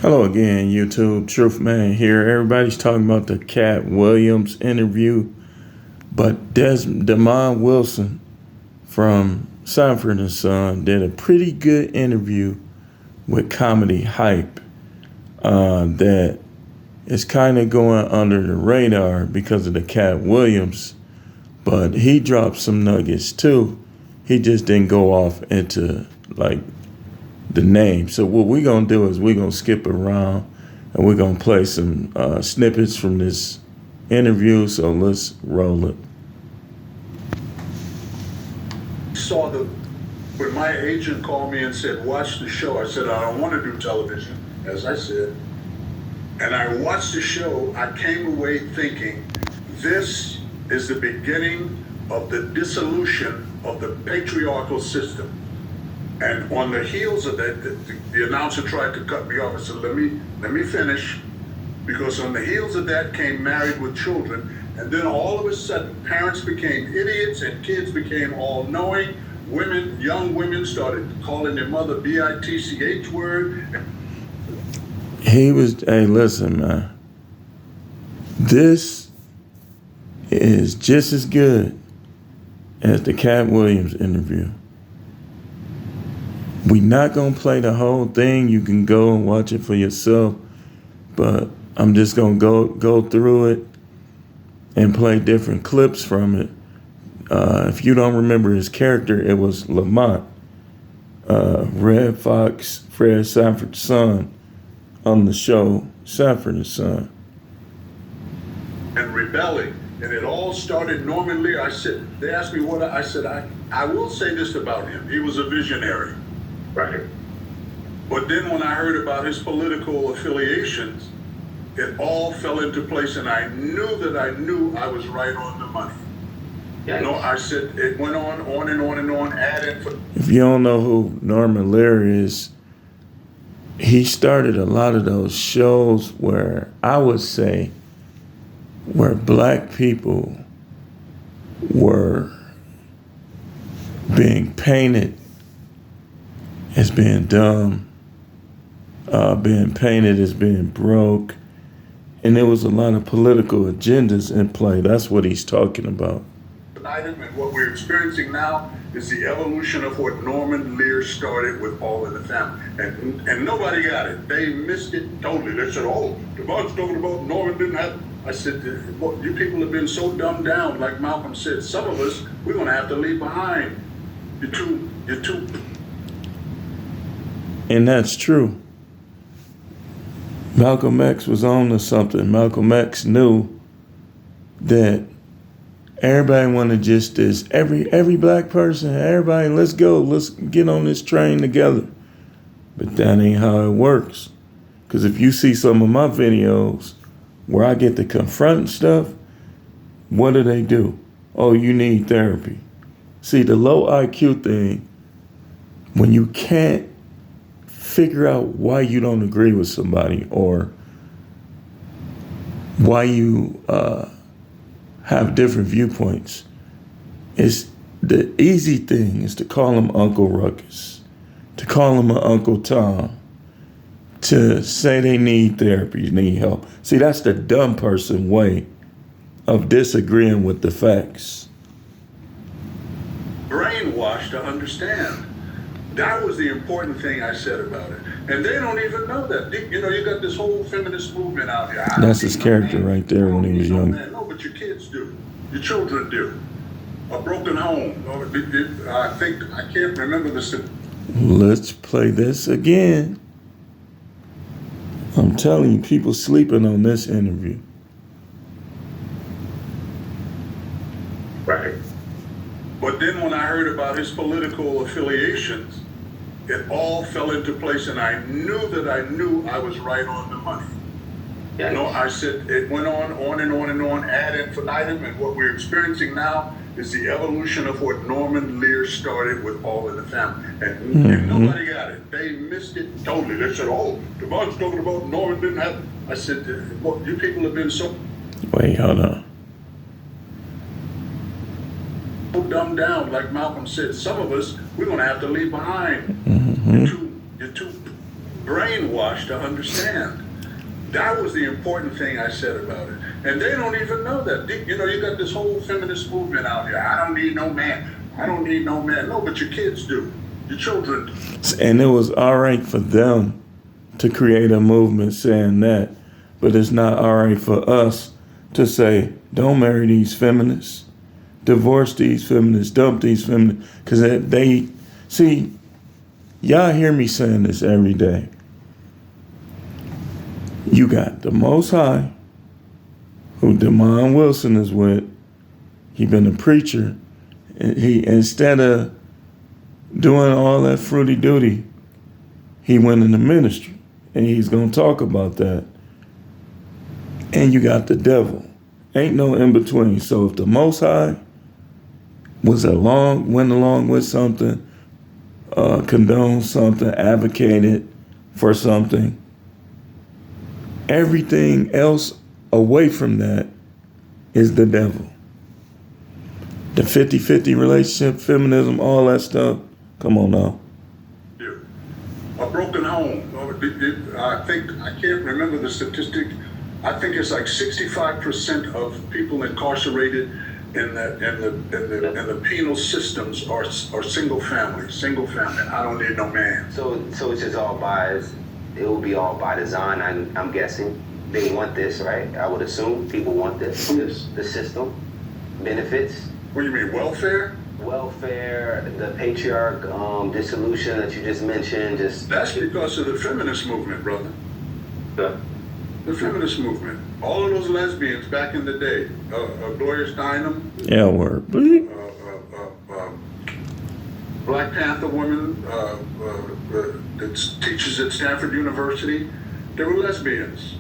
Hello again, YouTube. Truth Man here. Everybody's talking about the Cat Williams interview, but Demond Wilson from Sanford and Son did a pretty good interview with Comedy Hype that is kind of going under the radar because of the Cat Williams, but he dropped some nuggets too. He just didn't go off into like the name. So what we're going to do is we're going to skip around and we're going to play some snippets from this interview. So let's roll it. When my agent called me and said, watch the show, I said, I don't want to do television, as I said. And I watched the show. I came away thinking, this is the beginning of the dissolution of the patriarchal system. And on the heels of that, the announcer tried to cut me off. I said, let me finish. Because on the heels of that came Married with Children. And then all of a sudden, parents became idiots and kids became all-knowing. Young women started calling their mother B-I-T-C-H word. Hey, listen, man. This is just as good as the Cat Williams interview. We're not going to play the whole thing. You can go and watch it for yourself. But I'm just going to go through it and play different clips from it. If you don't remember his character, it was Lamont, Redd Foxx, Sanford and Son on the show Sanford and Son. And rebelling. And it all started Norman Lear. They asked me what I said. I will say this about him. He was a visionary. Right. But then when I heard about his political affiliations, it all fell into place, and I knew I was right on the money. Yeah. No, I said it went on and on and on, If you don't know who Norman Lear is, he started a lot of those shows where I would say where black people were being painted as being dumb, being painted as being broke, and there was a lot of political agendas in play. That's what he's talking about. And what we're experiencing now is the evolution of what Norman Lear started with All in the Family. And nobody got it. They missed it totally. They said, oh, Devon's talking about Norman didn't have... I said, you people have been so dumbed down, like Malcolm said. Some of us, we're going to have to leave behind. You're too... And that's true. Malcolm X was on to something. Malcolm X knew that everybody wanted just this. Every black person, everybody, let's go. Let's get on this train together. But that ain't how it works. Because if you see some of my videos where I get to confront stuff, what do? Oh, you need therapy. See, the low IQ thing, when you can't figure out why you don't agree with somebody or why you have different viewpoints, it's the easy thing is to call him Uncle Ruckus, to call him an Uncle Tom, to say they need therapy, need help. See, that's the dumb person way of disagreeing with the facts. Brainwashed to understand. That was the important thing I said about it. And they don't even know that. You know, you got this whole feminist movement out here. That's his character right there when he was young. No, but your kids do. Your children do. A broken home. I can't remember the... Let's play this again. I'm telling you, people sleeping on this interview. Right. But then when I heard about his political affiliations, it all fell into place, and I knew I was right on the money. Yeah. No, I said it went on and on and on, ad infinitum, and what we're experiencing now is the evolution of what Norman Lear started with All in the Family. And nobody got it. They missed it totally. They said, oh, Devon's talking about Norman didn't have... I said, you people have been so... Wait, hold on. Dumbed down, like Malcolm said. Some of us, we're going to have to leave behind. You're too brainwashed to understand. That was the important thing I said about it. And they don't even know that. You know, you got this whole feminist movement out here. I don't need no man. I don't need no man. No, but your kids do. Your children do. And it was all right for them to create a movement saying that, but it's not all right for us to say, don't marry these feminists, divorce these feminists, dump these feminists, because they, see, y'all hear me saying this every day. You got the Most High, who Demond Wilson is with. He been a preacher. He, instead of doing all that fruity duty, he went into ministry, and he's gonna talk about that. And you got the devil. Ain't no in between. So if the Most High went along with something, condoned something, advocated for something, everything else away from that is the devil. The 50-50 relationship, feminism, all that stuff. Come on now. A broken home. I can't remember the statistic. I think it's like 65% of people incarcerated in the penal systems are single family. I don't need no man. So it's just all by, it will be all by design. I'm guessing they want this, right? I would assume people want this. Yes. The system, benefits. What do you mean, welfare? Welfare, the patriarch dissolution that you just mentioned. That's because of the feminist movement, brother. The feminist movement. All of those lesbians back in the day, Gloria Steinem. Yeah, word. Black Panther woman that teaches at Sanford University, they were lesbians.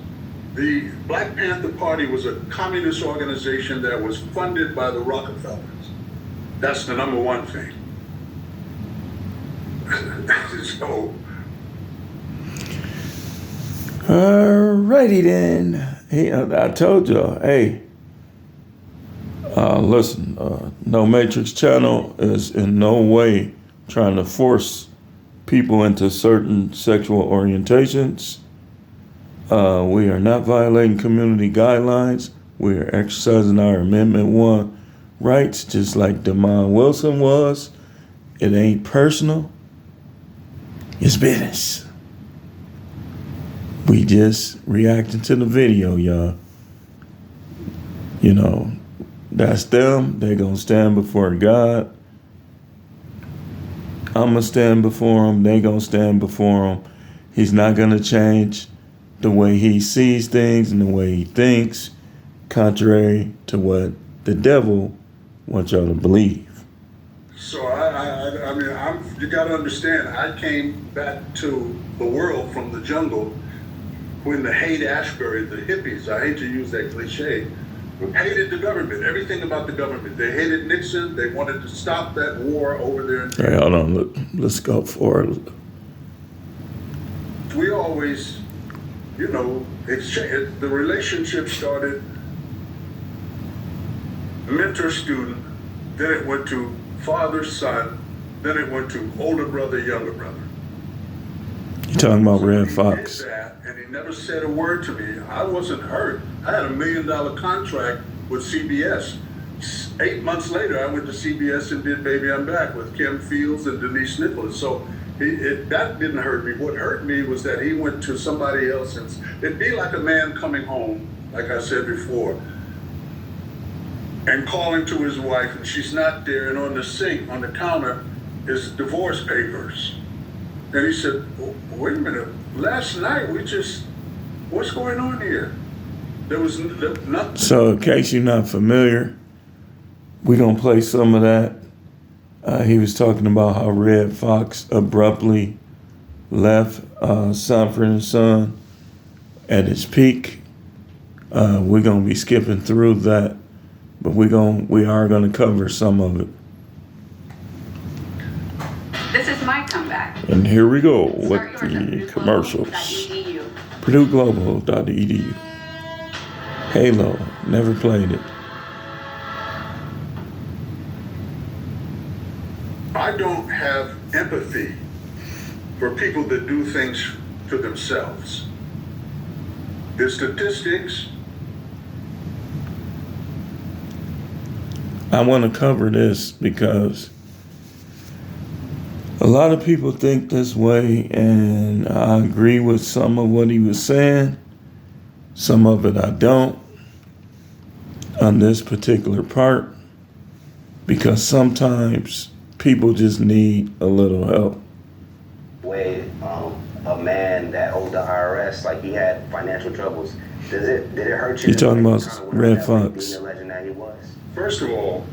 The Black Panther Party was a communist organization that was funded by the Rockefellers. That's the number one thing. So. Alrighty then. I told y'all, hey, listen, No Matrix Channel is in no way trying to force people into certain sexual orientations. We are not violating community guidelines. We are exercising our Amendment 1 rights, just like Demond Wilson was. It ain't personal. It's business. We just reacting to the video, y'all. You know, that's them. They gonna stand before God. I'm gonna stand before him. They gonna stand before him. He's not gonna change the way he sees things and the way he thinks, contrary to what the devil wants y'all to believe. So I mean, you got to understand. I came back to the world from the jungle when the Haight-Ashbury, the hippies, I hate to use that cliche, hated the government, everything about the government. They hated Nixon. They wanted to stop that war over there. Hey, hold on. Let's go forward. We always, you know, exchange. The relationship started mentor-student, then it went to father-son, then it went to older brother, younger brother. You talking about Redd He Foxx? did that, and he never said a word to me. I wasn't hurt. I had $1 million contract with CBS. 8 months later, I went to CBS and did Baby I'm Back with Kim Fields and Denise Nicholas. So that didn't hurt me. What hurt me was that he went to somebody else. And it'd be like a man coming home, like I said before, and calling to his wife, and she's not there, and on the sink, on the counter, is divorce papers. And he said, wait a minute, last night what's going on here? There was nothing. So in case you're not familiar, we gonna play some of that. He was talking about how Redd Foxx abruptly left Sanford and Son at its peak. We're gonna be skipping through that, but we are gonna cover some of it. This is my comeback. And here we go with Start yours at the commercials. PurdueGlobal.edu. PurdueGlobal.edu. Halo, never played it. I don't have empathy for people that do things to themselves. The statistics. I want to cover this because a lot of people think this way, and I agree with some of what he was saying. Some of it I don't on this particular part, because sometimes people just need a little help. Way a man that owed the IRS, like he had financial troubles. Did it hurt you? You're talking about Kind of Redd that Foxx. being the legend that he was? First of all,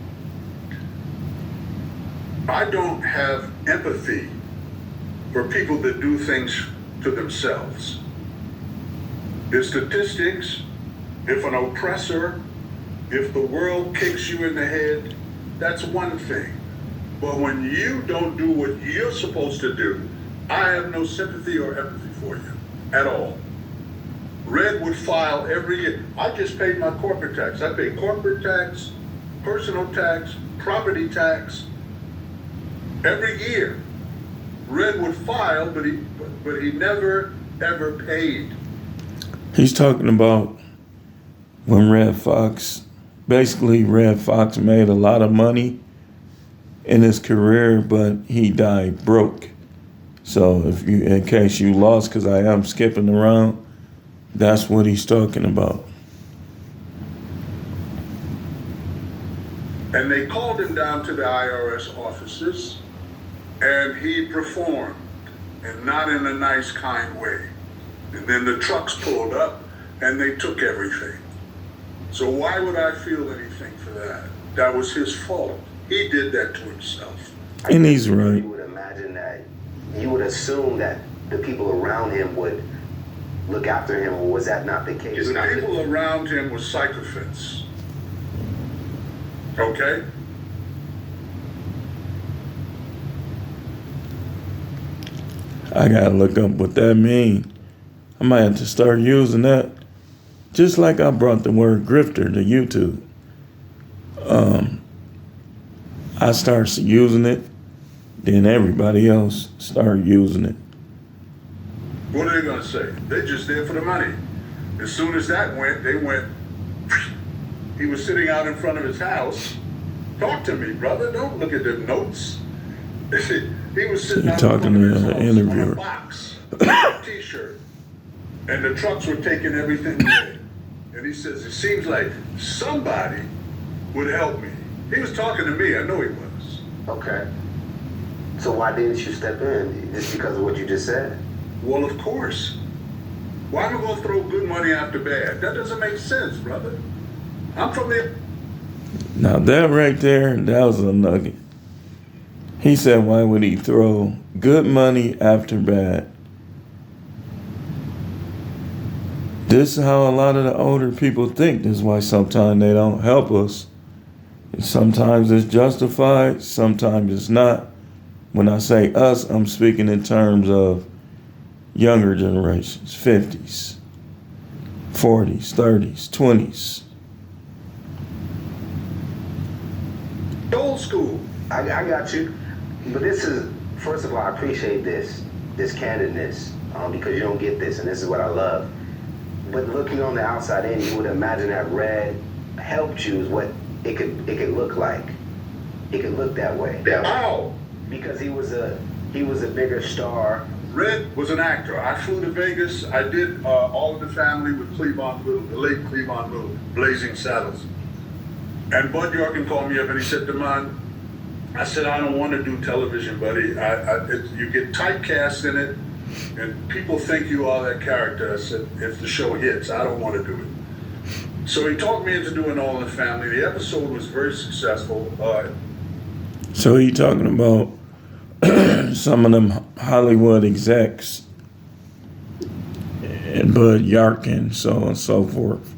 I don't have empathy for people that do things to themselves. The statistics, if an oppressor, if the world kicks you in the head, that's one thing. But when you don't do what you're supposed to do, I have no sympathy or empathy for you at all. Redd would file every year. I just paid my corporate tax. I pay corporate tax, personal tax, property tax every year. Redd would file, but he never ever paid. He's talking about when Redd Foxx made a lot of money in his career, but he died broke. So in case you lost, because I am skipping around, that's what he's talking about. And they called him down to the IRS offices, and he performed, and not in a nice, kind way. And then the trucks pulled up, and they took everything. So why would I feel anything for that? That was his fault. He did that to himself. And he's right. You would imagine that, you would assume that the people around him would look after him, or was that not the case? The people around him were sycophants. Okay? I gotta look up what that means. I might have to start using that. Just like I brought the word grifter to YouTube. I started using it, then everybody else started using it. What are they going to say? They're just there for the money. As soon as that went, they went. He was sitting out in front of his house. Talk to me, brother. Don't look at the notes. He was sitting out in front of his house on a box, a t-shirt, and the trucks were taking everything away. And he says, it seems like somebody would help me. He was talking to me. I know he was. Okay. So why didn't you step in? Just because of what you just said? Well, of course. Why am I going to throw good money after bad? That doesn't make sense, brother. I'm from the... Now that right there, that was a nugget. He said, why would he throw good money after bad? This is how a lot of the older people think. This is why sometimes they don't help us. Sometimes it's justified, sometimes it's not. When I say us, I'm speaking in terms of younger generations, 50s, 40s, 30s, 20s. Old school. I got you. But this is, first of all, I appreciate this candidness, because you don't get this, and this is what I love. But looking on the outside in, you would imagine that Redd helped you is what it could look like. It could look that way. How? Because he was a bigger star. Redd was an actor. I flew to Vegas. I did All of the Family with Cleavon Little, the late Cleavon Little, Blazing Saddles. And Bud Yorkin called me up and he said, Damon, I said, I don't want to do television, buddy. You get typecast in it, and people think you are that character. I said, if the show hits, I don't want to do it. So he talked me into doing All in the Family. The episode was very successful. So he talking about some of them Hollywood execs and Bud Yorkin, so on and so forth.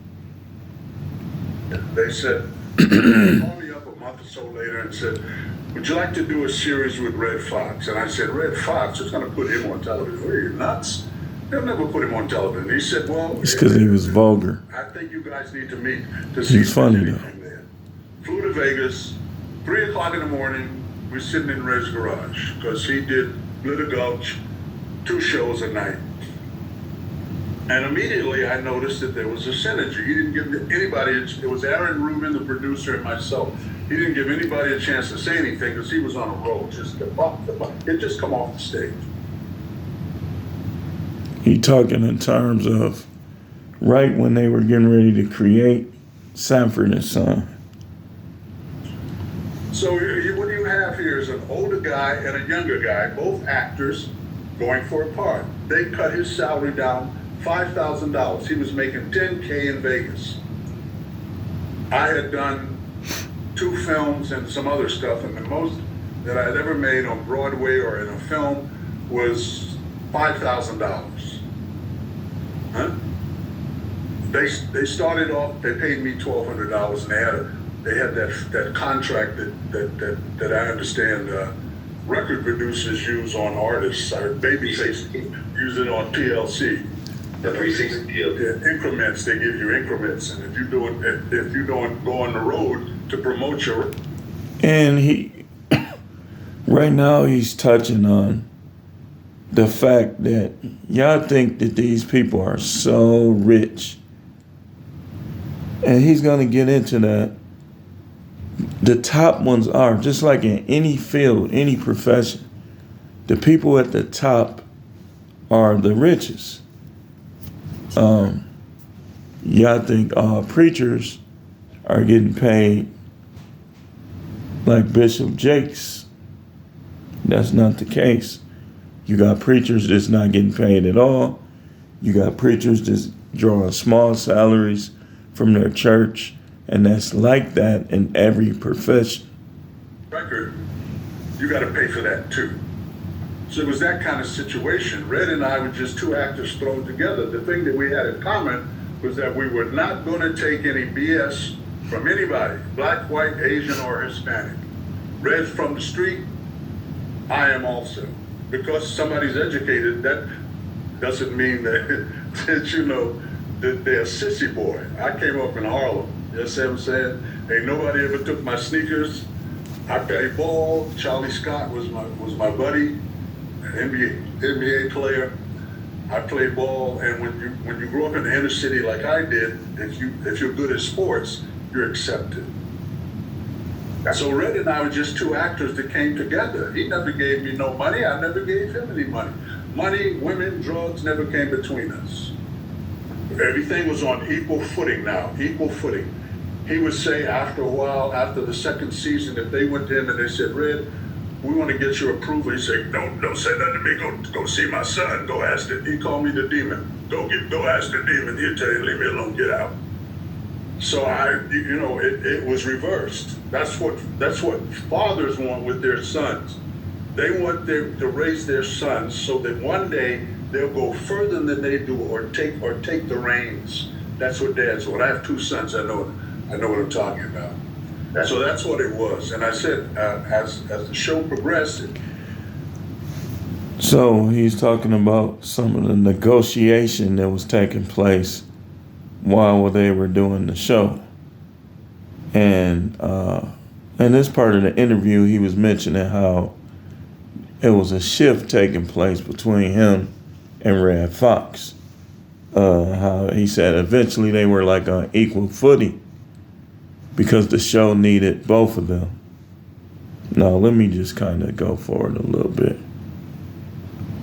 They said, they called me up a month or so later and said, would you like to do a series with Redd Foxx? And I said, Redd Foxx? Who's going to put him on television? Are you nuts? They'll never put him on television. He said, well... It's because he was vulgar. I think you guys need to meet to see He's funny, though. There. Flew to Vegas, 3 o'clock in the morning, we're sitting in Redd's garage, because he did Glitter Gulch, 2 shows a night. And immediately I noticed that there was a synergy. He didn't give anybody, it was Aaron Rubin, the producer, and myself. He didn't give anybody a chance to say anything because he was on a roll. It just come off the stage. He talking in terms of right when they were getting ready to create Sanford and Son. So what you have here is an older guy and a younger guy, both actors, going for a part. They cut his salary down $5,000. He was making $10K in Vegas. I had done 2 films and some other stuff, and the most that I'd ever made on Broadway or in a film was $5,000. Huh? They started off. They paid me $1,200, and they had that contract that I understand record producers use on artists. Babyface use it on PLC. The 360 deal. Yeah, increments. They give you increments, and if you don't go on the road to promote your. And he, right now, he's touching on the fact that y'all think that these people are so rich. And he's going to get into that. The top ones are, just like in any field, any profession, the people at the top are the richest. Y'all think preachers are getting paid like Bishop Jakes. That's not the case. You got preachers that's not getting paid at all. You got preachers that's drawing small salaries from their church, and that's like that in every profession. Record, you got to pay for that too. So it was that kind of situation. Redd and I were just 2 actors thrown together. The thing that we had in common was that we were not going to take any BS from anybody, black, white, Asian, or Hispanic. Redd's from the street. I am also. Because somebody's educated, that doesn't mean that you know, that they're a sissy boy. I came up in Harlem. You know what I'm saying? Ain't nobody ever took my sneakers. I played ball. Charlie Scott was my buddy, an NBA player. I played ball, and when you grow up in the inner city like I did, if you're good at sports, you're accepted. So Redd and I were just 2 actors that came together. He never gave me no money. I never gave him any money. Money, women, drugs never came between us. Everything was on equal footing now, equal footing. He would say after a while, after the 2nd season, if they went to him and they said, Redd, we want to get your approval. He said, don't say nothing to me. Go see my son. Go ask the. He called me the demon. Go ask the demon. He'll tell you, leave me alone, get out. So it was reversed. That's what fathers want with their sons. They want to raise their sons so that one day they'll go further than they do, or take the reins. That's what dads want. I have 2 sons. I know what I'm talking about. So that's what it was. And I said, as the show progressed. So he's talking about some of the negotiation that was taking place while they were doing the show. And in this part of the interview, he was mentioning how it was a shift taking place between him and Redd Foxx. How he said eventually they were like on equal footing because the show needed both of them. Now, let me just kind of go forward a little bit.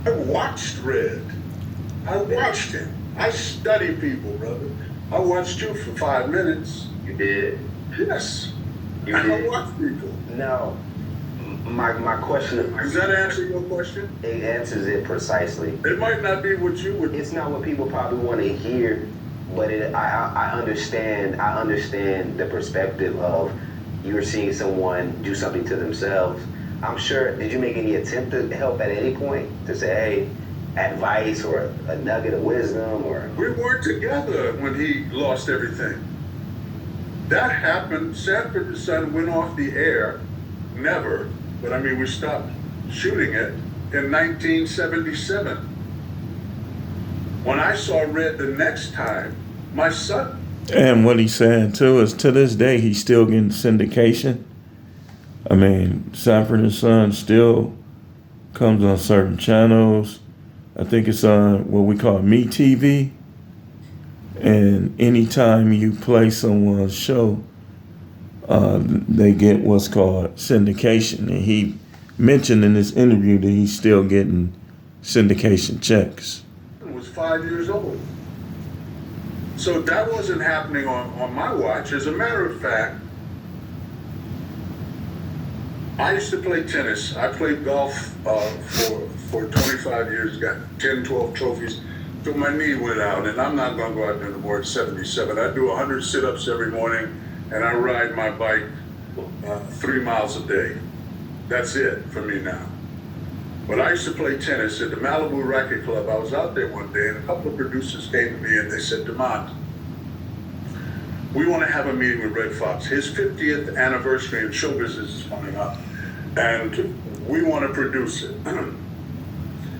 I watched Redd. I watched him. I study people, brother. I watched you for 5 minutes. You did? Yes. You I did? watch people. No. My question. Does that answer your question? It answers it precisely. It might not be what you would. It's not what people probably want to hear, but I understand. I understand the perspective of you're seeing someone do something to themselves. I'm sure. Did you make any attempt to help at any point to say, hey, advice or a nugget of wisdom or? We weren't together when he lost everything. That happened. Sanford and Son went off the air. Never. But I mean, we stopped shooting it in 1977. When I saw Redd the next time, my son. And what he's saying too is to this day, he's still getting syndication. I mean, Sanford and Son still comes on certain channels. I think it's on what we call Me TV. And anytime you play someone's show, they get what's called syndication. And he mentioned in this interview that he's still getting syndication checks. I was 5 years old. So that wasn't happening on my watch. As a matter of fact, I used to play tennis. I played golf for 25 years, got 10, 12 trophies, till my knee went out. And I'm not going to go out there no more at 77. I do 100 sit-ups every morning, and I ride my bike 3 miles a day. That's it for me now. But I used to play tennis at the Malibu Racket Club. I was out there one day, and a couple of producers came to me, and they said, "Demont, we want to have a meeting with Redd Foxx. His 50th anniversary in show business is coming up, and we want to produce it.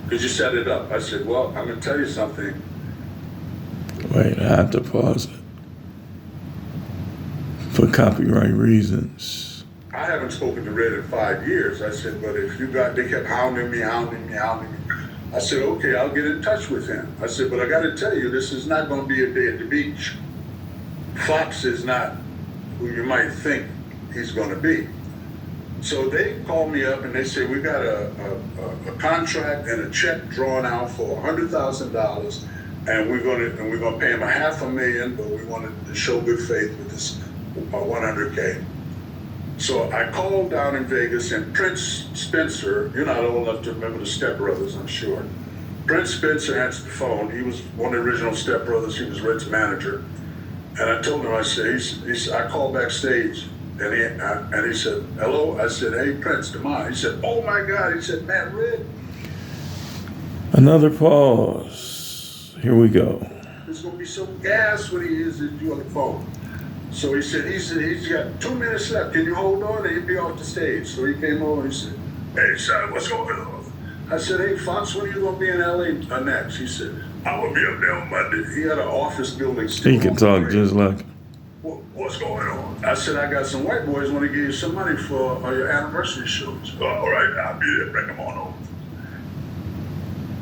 Could you set it up?" I said, "Well, I'm going to tell you something." Wait, I have to pause it. For copyright reasons. I haven't spoken to Redd in 5 years. I said, "But if you got," they kept hounding me. I said, "Okay, I'll get in touch with him." I said, "But I got to tell you, this is not going to be a day at the beach. Fox is not who you might think he's going to be." So they called me up and they said, "We got a contract and a check drawn out for $100,000, and we're going to pay him $500,000, but we wanted to show good faith with this $100K." So I called down in Vegas, and Prince Spencer, you're not old enough to remember the Step Brothers, I'm sure. Prince Spencer answered the phone. He was one of the original Step Brothers. He was Redd's manager. And I told him, I said, I called backstage, and he said, "Hello?" I said, "Hey, Prince, Demont." He said, "Oh my God." He said, "Man, Redd." Another pause. Here we go. It's going to be so gas when he hears you on the phone. So he said, he's got 2 minutes left. Can you hold on? And he'd be off the stage. So he came over and he said, "Hey, son, what's going on?" I said, "Hey, Fox, when are you going to be in LA next?" He said, "I will be up there on Monday." He had an office building still. He can talk just like. "What's going on?" I said, "I got some white boys want to give you some money for your anniversary shows." "All right, I'll be there. Bring them on over."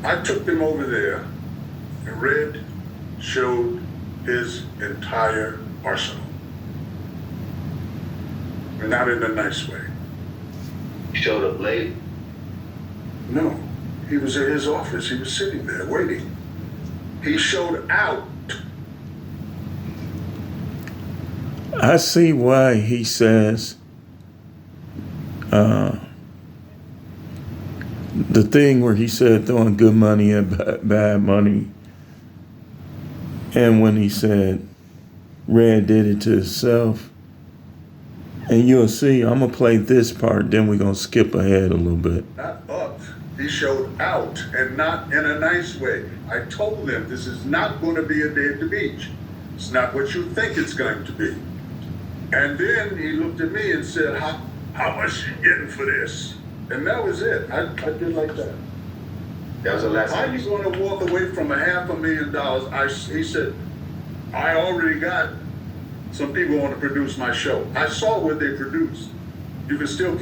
I took them over there, and Redd showed his entire arsenal. And not in a nice way. Showed up late? No, he was at his office. He was sitting there waiting. He showed out. I see why he says the thing where he said throwing good money at bad money, and when he said Redd did it to himself. And you'll see, I'm going to play this part, then we're going to skip ahead a little bit. Not up. He showed out, and not in a nice way. I told him, this is not going to be a day at the beach. It's not what you think it's going to be. And then he looked at me and said, how much you getting for this?" And that was it. I did like that. That was the last How time. you going to walk away from $500,000? He said, "I already got some people want to produce my show." I saw what they produced. You can still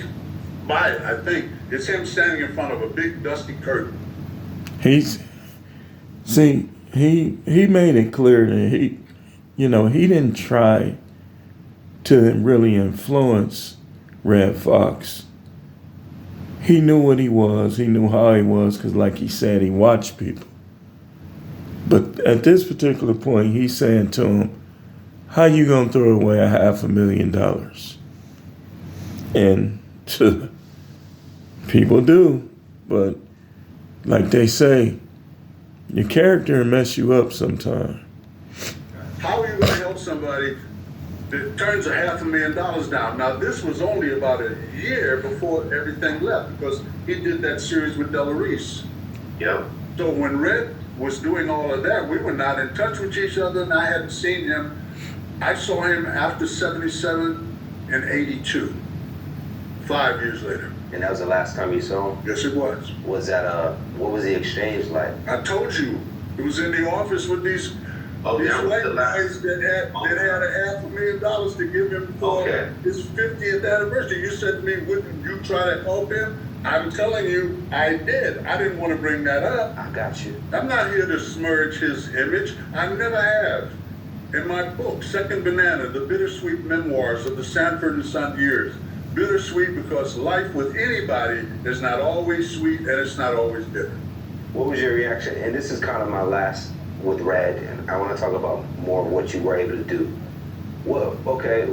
buy it, I think. It's him standing in front of a big dusty curtain. He made it clear that he didn't try to really influence Redd Foxx. He knew what he was. He knew how he was because, like he said, he watched people. But at this particular point, he's saying to him, "How you gonna throw away $500,000? And people do, but like they say, your character will mess you up sometime. How are you going to help somebody that turns $500,000 down? Now, this was only about a year before everything left because he did that series with Della Reese. Yeah. So when Redd was doing all of that, we were not in touch with each other, and I hadn't seen him. I saw him after 77 and 82, 5 years later. And that was the last time you saw him? Yes, it was. Was that, what was the exchange like? I told you, it was in the office with these Oh, these that was white the last. guys that had $500,000 to give him for his 50th anniversary. You said to me, "Wouldn't you try to help him?" I'm telling you, I did. I didn't want to bring that up. I got you. I'm not here to smirch his image. I never have. in my book, Second Banana, The Bittersweet Memoirs of the Sanford and Son Years. Bittersweet because life with anybody is not always sweet and it's not always bitter. What was your reaction? And this is kind of my last with Redd, and I want to talk about more of what you were able to do. Well, okay,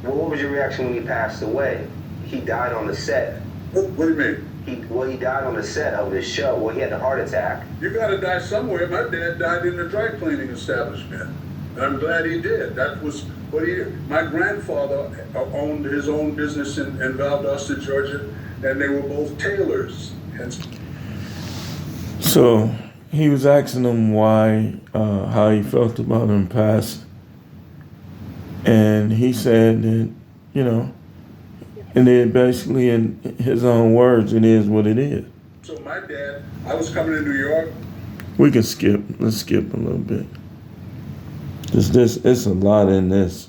what was your reaction when he passed away? He died on the set. What do you mean? He died on the set of his show. Well, he had a heart attack. You gotta die somewhere. My dad died in a dry cleaning establishment. And I'm glad he did. That was what he did. My grandfather owned his own business in Valdosta, Georgia, and they were both tailors. And So he was asking him why, how he felt about him passing. And he said that, you know, and then basically in his own words, it is what it is. so my dad, I was coming to New York. We can skip. Let's skip a little bit. It's a lot in this.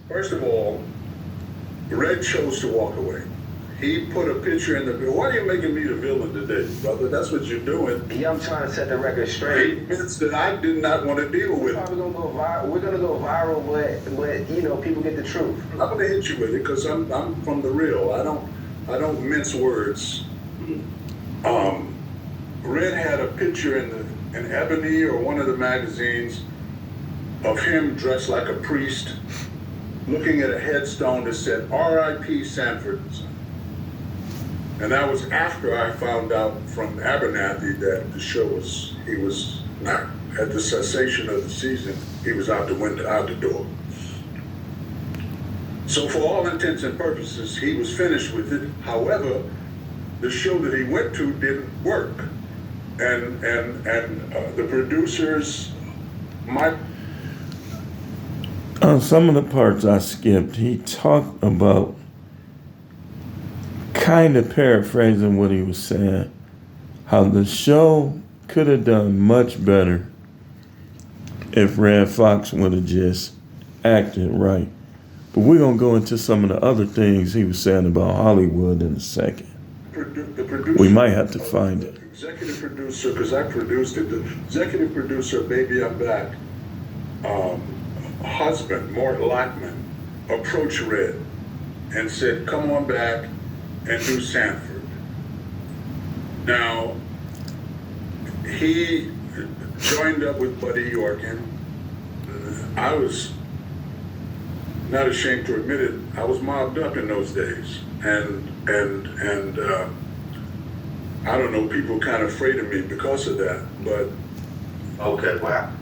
First of all, Redd chose to walk away. He put a picture in the bill. Why are you making me the villain today, brother? That's what you're doing. Yeah, I'm trying to set the record straight. 8 minutes that I did not want to deal with. We're gonna go viral. We're gonna go viral, but you know, people get the truth. I'm gonna hit you with it because I'm from the real. I don't mince words. Redd had a picture in Ebony or one of the magazines of him dressed like a priest, looking at a headstone that said R.I.P. Sanford and Son. And that was after I found out from Abernathy that the show he was not, at the cessation of the season, he was out the window, out the door. So for all intents and purposes, he was finished with it. However, the show that he went to didn't work. And the producers, On some of the parts I skipped, he talked about, kind of paraphrasing what he was saying, how the show could have done much better if Redd Foxx would have just acted right. But we're going to go into some of the other things he was saying about Hollywood in a second. the producer, We might have to find it. executive producer, because I produced it, the executive producer, Baby I'm Back, husband, Mort Lockman, approached Redd and said, come on back and do Sanford. Now, he joined up with Buddy Yorkin. I was not ashamed to admit it, I was mobbed up in those days. And I don't know, people kind of afraid of me because of that, but. Okay, wow.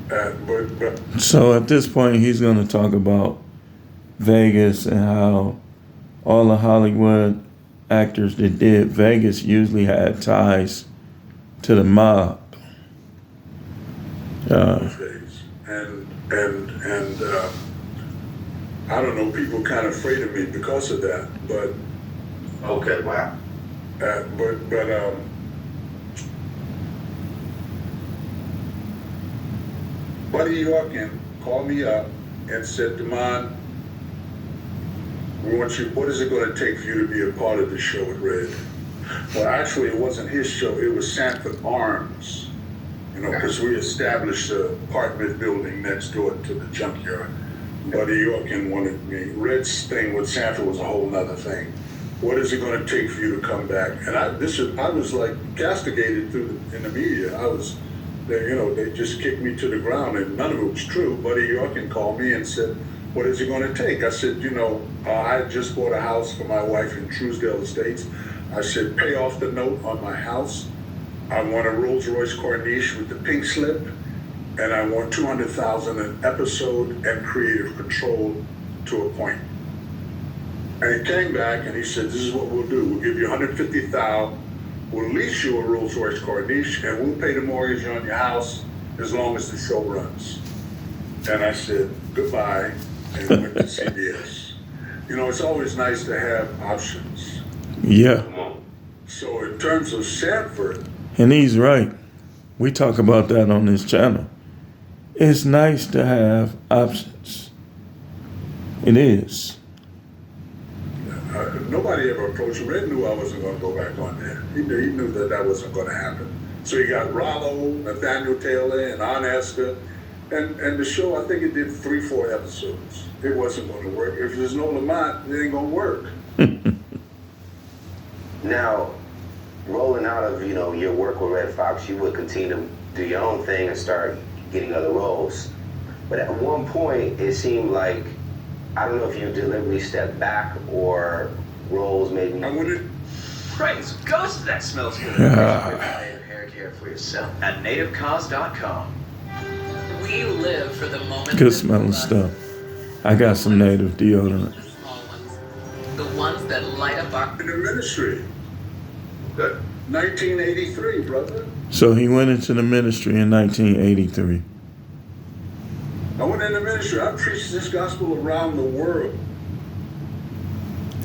But So at this point, he's going to talk about Vegas and how all the Hollywood actors that did Vegas usually had ties to the mob. those days. And I don't know, people kind of afraid of me because of that, but. Okay, wow. Buddy Yorkin called me up and said, Damon, we want you, what is it going to take for you to be a part of the show with Redd? Well, actually, it wasn't his show, it was Sanford Arms, you know, because we established an apartment building next door to the junkyard. Buddy Yorkin wanted me. Redd's thing with Sanford was a whole nother thing. What is it going to take for you to come back? And I was like castigated in the media. They just kicked me to the ground, and none of it was true. Buddy Yorkin called me and said, what is it going to take? I said, I just bought a house for my wife in Truesdale Estates. I said, pay off the note on my house. I want a Rolls Royce Corniche with the pink slip, and I want $200,000 an episode and creative control to a point. And he came back and he said, this is what we'll do. We'll give you $150,000. We'll lease you a Rolls Royce Corniche, and we'll pay the mortgage on your house as long as the show runs. And I said, goodbye, and went to CBS. It's always nice to have options. Yeah. So in terms of Sanford. And he's right. We talk about that on this channel. It's nice to have options. It is. Nobody ever approached him. Redd knew I wasn't going to go back on there. He knew that wasn't going to happen. So he got Rollo, Nathaniel Taylor, and Aunt Esther, And the show, I think it did 3-4 episodes. It wasn't going to work. If there's no Lamont, it ain't going to work. Now, rolling out of, your work with Redd Foxx, you would continue to do your own thing and start getting other roles. But at one point, it seemed like, I don't know if you deliberately stepped back or roles maybe. I wanted. Praise Ghost, that smells good. Native hair care for yourself at nativecause.com. We live for the moment. Good smelling stuff. I got some native deodorant. The small ones. The ones that light up our... In the ministry. Good. 1983, brother. So he went into the ministry in 1983. I went in the ministry. I preached this gospel around the world.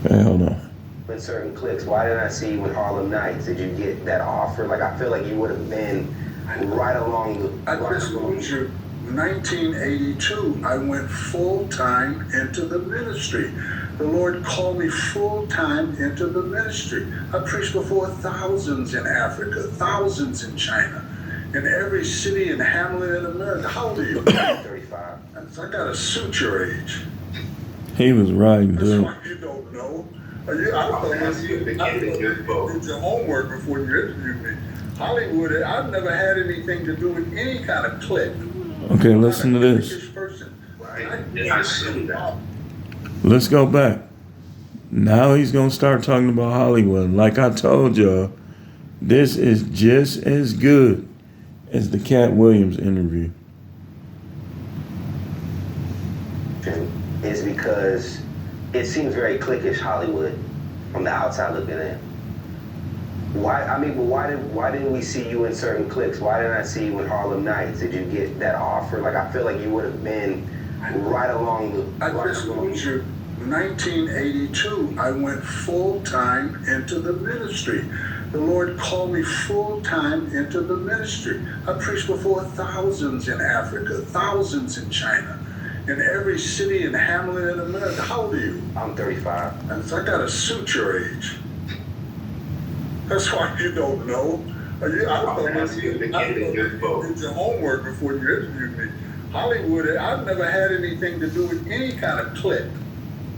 Hey, hold on. In certain cliques, why didn't I see you in Harlem Nights? Did you get that offer? Like, I feel like you would have been right along the... I just told you, 1982, I went full-time into the ministry. The Lord called me full-time into the ministry. I preached before thousands in Africa, thousands in China, in every city and hamlet in America. How old are you? 35. I gotta suit your age. He was right, That's dude. why you don't know. I thought you did your homework before you interviewed me. Hollywood, I've never had anything to do with any kind of clique. Okay, listen to this. I see that. Let's go back. Now he's going to start talking about Hollywood. Like I told y'all, this is just as good as the Cat Williams interview. Is because it seems very cliquish Hollywood from the outside looking in. Why didn't we see you in certain cliques? Why didn't I see you in Harlem Nights? Did you get that offer? Like, I feel like you would have been right along the... I just told you, 1982, I went full-time into the ministry. The Lord called me full-time into the ministry. I preached before thousands in Africa, thousands in China, in every city and hamlet in America. How old are you? I'm 35. I gotta suit your age. That's why you don't know. I thought you did your homework before you interviewed me. Hollywood, I've never had anything to do with any kind of clique.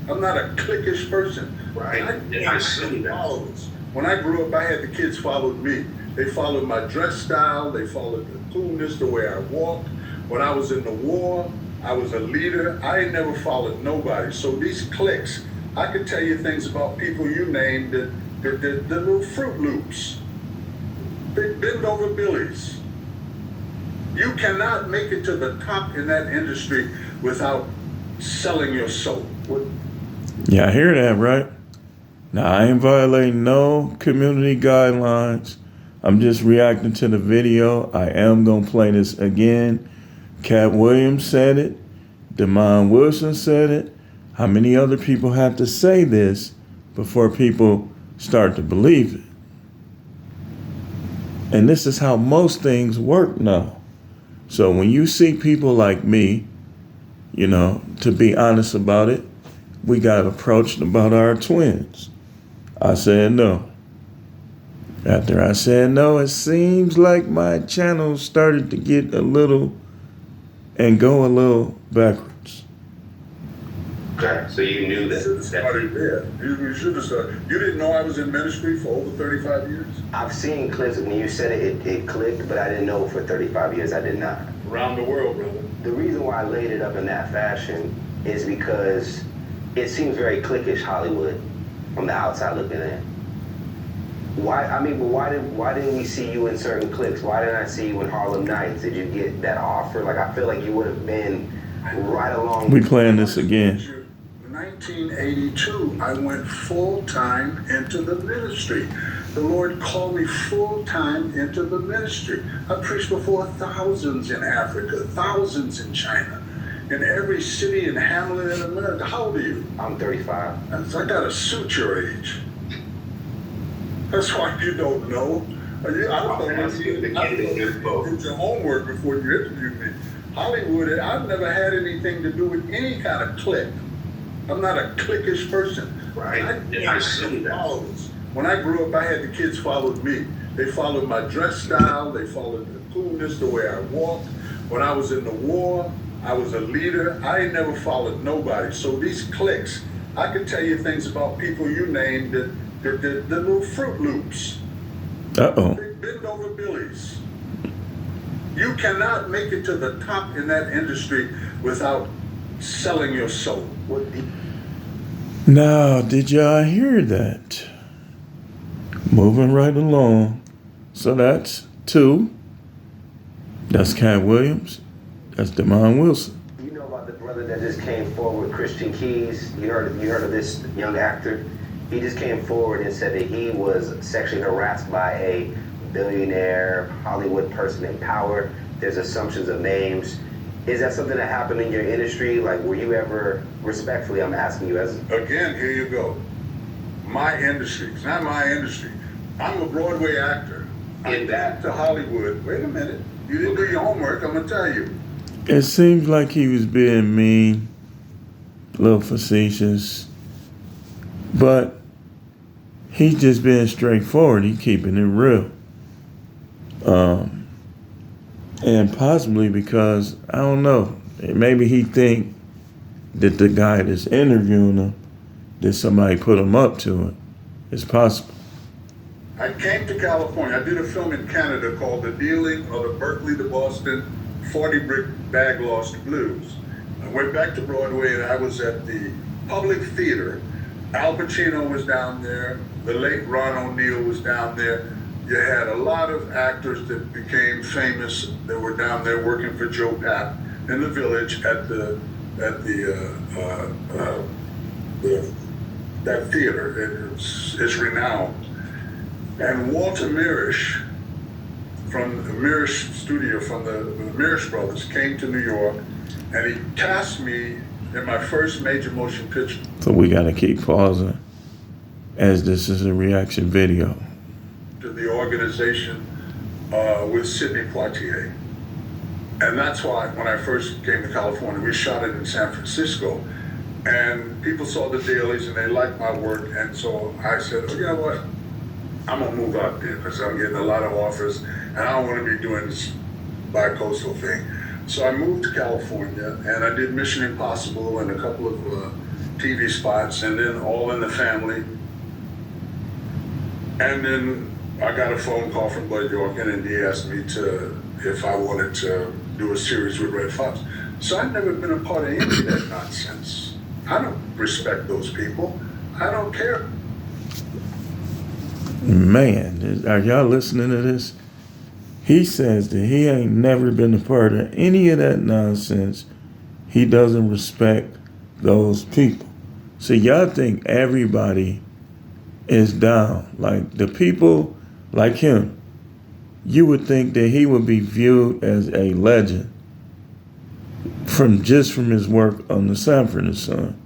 I'm not a cliquish person. Right. I see followers. When I grew up, I had the kids followed me. They followed my dress style. They followed the coolness, the way I walked. When I was in the war, I was a leader. I ain't never followed nobody. So these cliques, I could tell you things about people you named, the little Fruit Loops, big bend over Billies. You cannot make it to the top in that industry without selling your soul. Yeah, I hear that, right? Now, I ain't violating no community guidelines. I'm just reacting to the video. I am going to play this again. Cat Williams said it. Demond Wilson said it. How many other people have to say this before people start to believe it? And this is how most things work now. So when you see people like me, to be honest about it, we got approached about our twins. I said no. After I said no, it seems like my channel started to get go a little backwards. Okay, so you knew that. You should have started there. You should have started. You didn't know I was in ministry for over 35 years? I've seen clips when you said it clicked, but I didn't know for 35 years I did not. Around the world, brother. The reason why I laid it up in that fashion is because it seems very cliquish Hollywood from the outside looking in. Why didn't we see you in certain cliques? Why didn't I see you in Harlem Nights? Did you get that offer? Like, I feel like you would have been right along. We playing this again. 1982, I went full-time into the ministry. The Lord called me full-time into the ministry. I preached before thousands in Africa, thousands in China, in every city and hamlet in America. How old are you? I'm 35. I gotta suit your age. That's why you don't know. I thought you did your homework before you interviewed me. Hollywood, I've never had anything to do with any kind of clique. I'm not a cliquish person. Right. I see followers. When I grew up, I had the kids followed me. They followed my dress style. They followed the coolness, the way I walked. When I was in the war, I was a leader. I ain't never followed nobody. So these cliques, I can tell you things about people you named, the little Fruit Loops. Big bend over Billies. You cannot make it to the top in that industry without selling your soul. Now, did y'all hear that? Moving right along. So that's 2. That's Cat Williams. That's Damon Wilson. You know about the brother that just came forward, Christian Keys? You heard of this young actor? He just came forward and said that he was sexually harassed by a billionaire Hollywood person in power. There's assumptions of names. Is that something that happened in your industry? Like, were you ever, respectfully, I'm asking you as... Again, here you go. My industry. It's not my industry. I'm a Broadway actor. I'm back to Hollywood. Wait a minute. You didn't do your homework, I'm going to tell you. It seems like he was being mean, a little facetious, but he's just being straightforward. He's keeping it real. And possibly because, I don't know, maybe he think that the guy that's interviewing him, that somebody put him up to it. It's possible. I came to California. I did a film in Canada called The Dealing of the Berkeley to Boston 40 Brick Bag Lost Blues. I went back to Broadway and I was at the Public Theater. Al Pacino was down there. The late Ron O'Neal was down there. You had a lot of actors that became famous that were down there working for Joe Papp in the Village at that theater. It's renowned. And Walter Mirisch from the Mirisch studio, from the Mirisch brothers, came to New York, and he cast me in my first major motion picture. So we got to keep pausing as this is a reaction video. To the organization with Sidney Poitier. And that's why when I first came to California, we shot it in San Francisco. And people saw the dailies and they liked my work. And so I said, oh, you know what? I'm going to move out there because I'm getting a lot of offers and I don't want to be doing this bi-coastal thing. So I moved to California and I did Mission Impossible and a couple of TV spots and then All in the Family. And then I got a phone call from Bud Yorkin and he asked me if I wanted to do a series with Redd Foxx. So I've never been a part of any of that nonsense. I don't respect those people. I don't care. Man, are y'all listening to this? He says that he ain't never been a part of any of that nonsense. He doesn't respect those people. So y'all think everybody is down. Like the people like him, you would think that he would be viewed as a legend from his work on the Sanford and Son.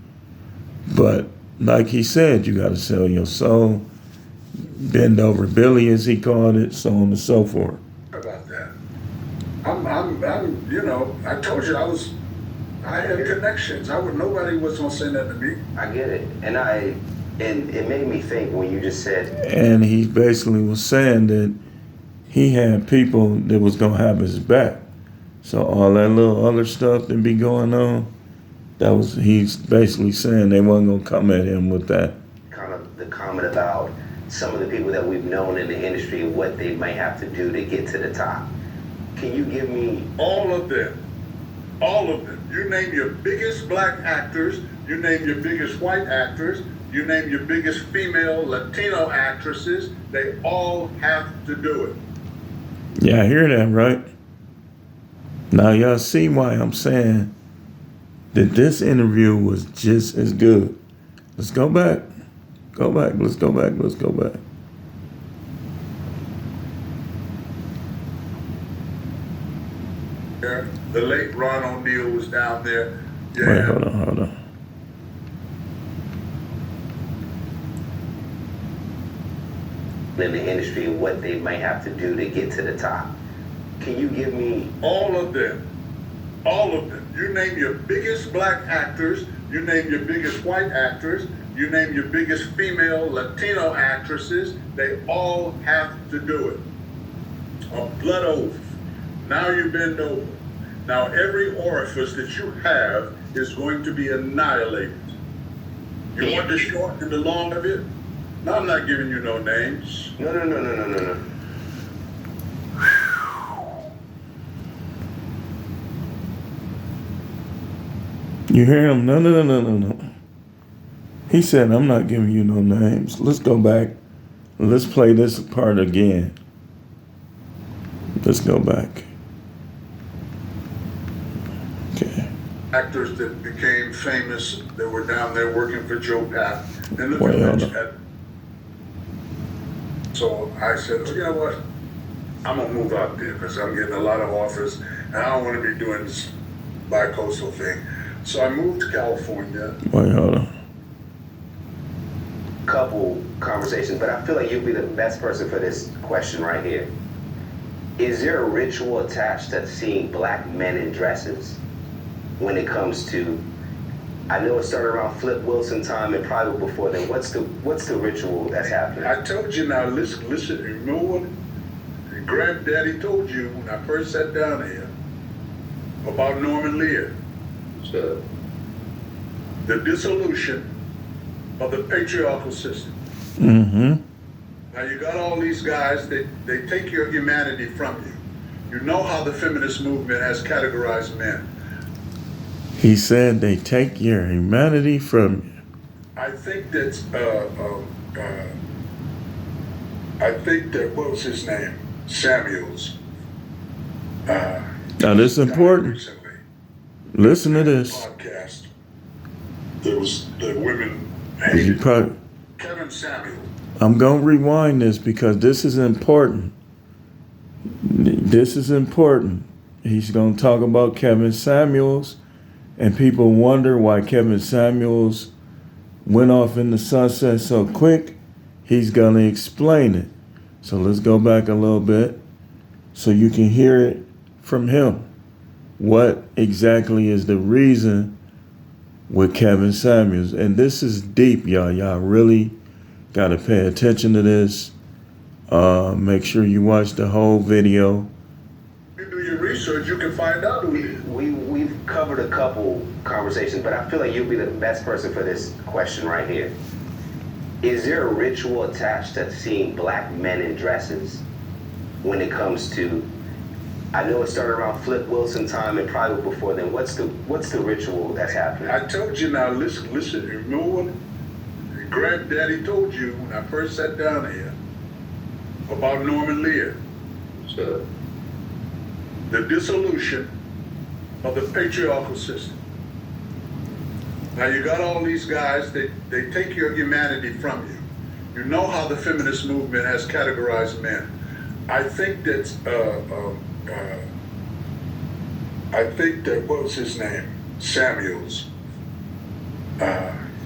But like he said, you got to sell your soul, bend over Billy as he called it, so on and so forth. About that, I'm you know, I told you I had connections. Nobody was gonna say that to me. I get it, and it made me think when you just said. And he basically was saying that he had people that was gonna have his back. So all that little other stuff that be going on, he's basically saying they wasn't gonna come at him with that. Kind of the comment about some of the people that we've known in the industry, what they might have to do to get to the top. Can you give me... All of them. All of them. You name your biggest black actors, you name your biggest white actors, you name your biggest female Latino actresses, they all have to do it. Yeah, I hear that, right? Now y'all see why I'm saying that this interview was just as good. Let's go back. Let's go back. The late Ron O'Neal was down there. Yeah. Wait, hold on. In the industry, what they might have to do to get to the top. Can you give me... All of them. All of them. You name your biggest black actors, you name your biggest white actors, you name your biggest female Latino actresses, they all have to do it. A blood oath. Now you bend over. Now, every orifice that you have is going to be annihilated. You want the short and the long of it? No, I'm not giving you no names. No. You hear him? No. He said, I'm not giving you no names. Let's go back. Let's play this part again. Let's go back. Okay. Actors that became famous that were down there working for Joe Pat in the Wait, hold village. on. So I said, you know what? I'm going to move out there because I'm getting a lot of offers and I don't want to be doing this bi-coastal thing. So I moved to California. Wait, hold on. Couple conversations, but I feel like you'll be the best person for this question right here. Is there a ritual attached to seeing black men in dresses when it comes to, I know it started around Flip Wilson time and probably before then. What's the ritual that's happening? I told you now, listen, you know what? Granddaddy told you when I first sat down here about Norman Lear. Sure. The dissolution of the patriarchal system. Mm-hmm. Now you got all these guys, they take your humanity from you. You know how the feminist movement has categorized men. He said they take your humanity from you. I think that, what was his name? Samuels. Now this is important. Recently. Listen to this. Podcast. There was the women You hated probably, Kevin Samuel. I'm going to rewind this because this is important. This is important. He's going to talk about Kevin Samuels, and people wonder why Kevin Samuels went off in the sunset so quick. He's going to explain it. So let's go back a little bit so you can hear it from him. What exactly is the reason with Kevin Samuels? And this is deep, y'all. Y'all really got to pay attention to this. Make sure you watch the whole video. You do your research, you can find out who it is. We've covered a couple conversations, but I feel like you'll be the best person for this question right here. Is there a ritual attached to seeing black men in dresses when it comes to, I know it started around Flip Wilson time and probably before then. What's the ritual that's happening? I told you now, listen, you know what? Granddaddy told you when I first sat down here about Norman Lear. Sure. The dissolution of the patriarchal system. Now you got all these guys, they take your humanity from you. You know how the feminist movement has categorized men. I think that, what was his name? Samuels.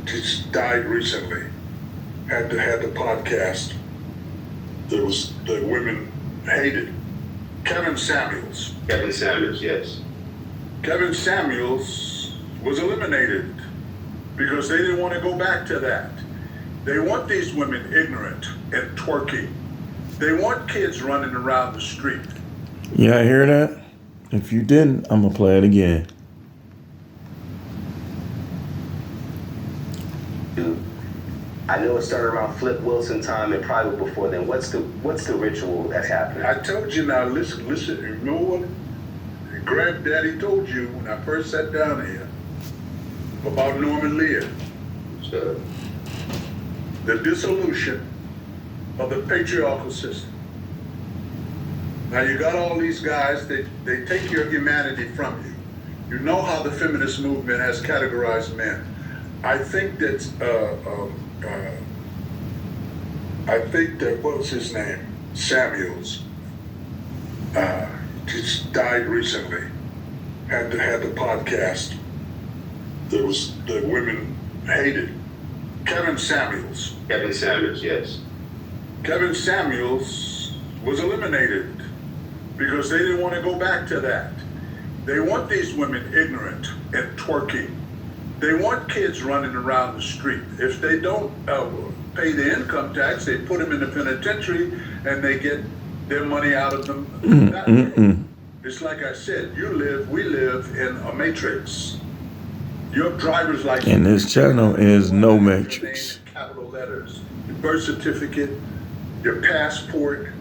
Just died recently. Had the podcast. There was the women hated. Kevin Samuels. Kevin Samuels, yes. Kevin Samuels was eliminated because they didn't want to go back to that. They want these women ignorant and twerking. They want kids running around the street. Yeah, I hear that? If you didn't, I'm going to play it again. I know it started around Flip Wilson time and probably before then. What's the ritual that's happening? I told you now, listen, you know what? Granddaddy told you when I first sat down here about Norman Lear. Sure. The dissolution of the patriarchal system. Now you got all these guys, they take your humanity from you. You know how the feminist movement has categorized men. I think that, what was his name? Samuels. Just died recently. Had the podcast. There was the women hated. Kevin Samuels. Kevin Samuels, yes. Kevin Samuels was eliminated because they didn't want to go back to that. They want these women ignorant and twerking. They want kids running around the street. If they don't pay the income tax, they put them in the penitentiary and they get their money out of them that way. It's like I said, we live in a matrix. Your driver's license. And this channel is no matrix. Your name in capital letters. Your birth certificate, your passport.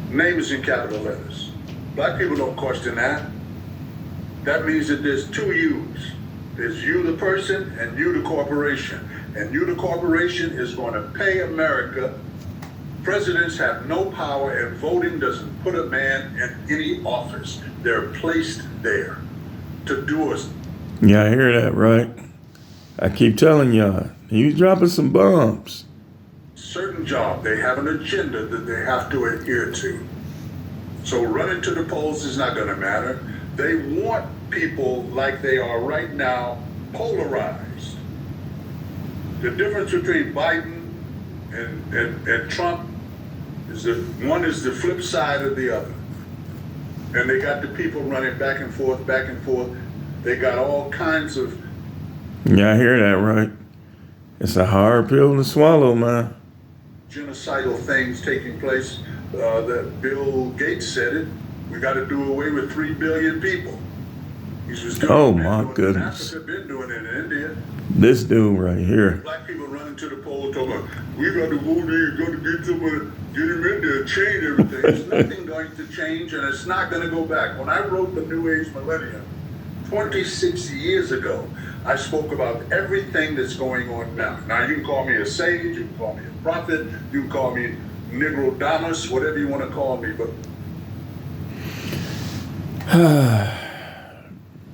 Name is in capital letters. Black people don't question that. That means that there's two yous. There's you, the person, and you, the corporation. And you, the corporation, is going to pay America. Presidents have no power, and voting doesn't put a man in any office. They're placed there to do us. Yeah, I hear that, right? I keep telling y'all, he's dropping some bombs. Certain job, they have an agenda that they have to adhere to. So running to the polls is not going to matter. They want people like they are right now, polarized. The difference between Biden and Trump is that one is the flip side of the other. And they got the people running back and forth, back and forth. They got all kinds of... Yeah, I hear that, right? It's a hard pill to swallow, man. genocidal things taking place. That Bill Gates said it. We got to do away with 3 billion people. He's just doing Oh, it. my Doing it goodness. in Africa, been doing it in India. This dude right here. Black people running to the poll talking about, we got to go there, got to get someone, get him in there, change everything. There's nothing going to change, and it's not going to go back. When I wrote The New Age Millennium 26 years ago, I spoke about everything that's going on now. Now, you can call me a sage, you can call me a prophet, you can call me Negro Damas, whatever you want to call me, but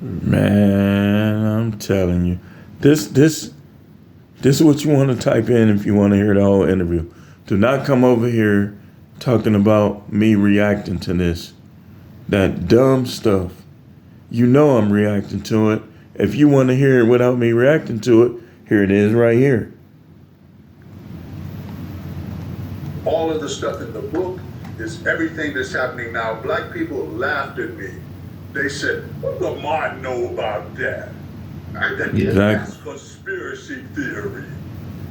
Man, I'm telling you. This is what you want to type in if you want to hear the whole interview. Do not come over here talking about me reacting to this. That dumb stuff. You know I'm reacting to it. If you want to hear it without me reacting to it, here it is right here. all of the stuff in the book is everything that's happening now. Black people laughed at me. They said, what does Lamar know about that? That's conspiracy theory.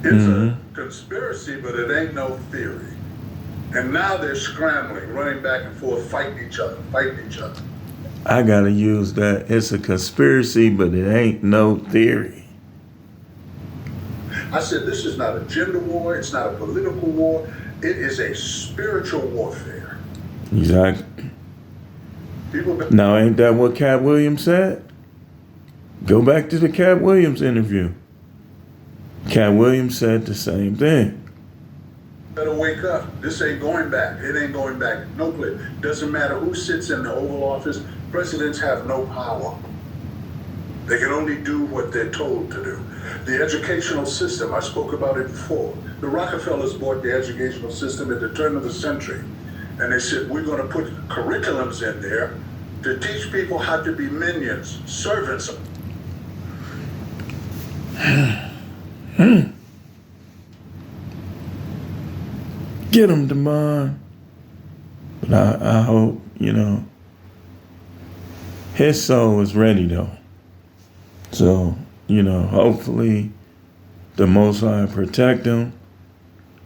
It's a conspiracy, but it ain't no theory. And now they're scrambling, running back and forth, fighting each other. I gotta use that. It's a conspiracy, but it ain't no theory. I said, this is not a gender war. It's not a political war. It is a spiritual warfare. Exactly. People. Now, ain't that what Cat Williams said? Go back to the Cat Williams interview. Cat Williams said the same thing. Better wake up. This ain't going back. It ain't going back. No place. Doesn't matter who sits in the Oval Office. Presidents have no power. They can only do what they're told to do. The educational system, I spoke about it before. The Rockefellers bought the educational system at the turn of the century. And they said, we're going to put curriculums in there to teach people how to be minions, servants. Get him, Damon. But I hope, his soul is ready, though. So, hopefully the Most High protect him,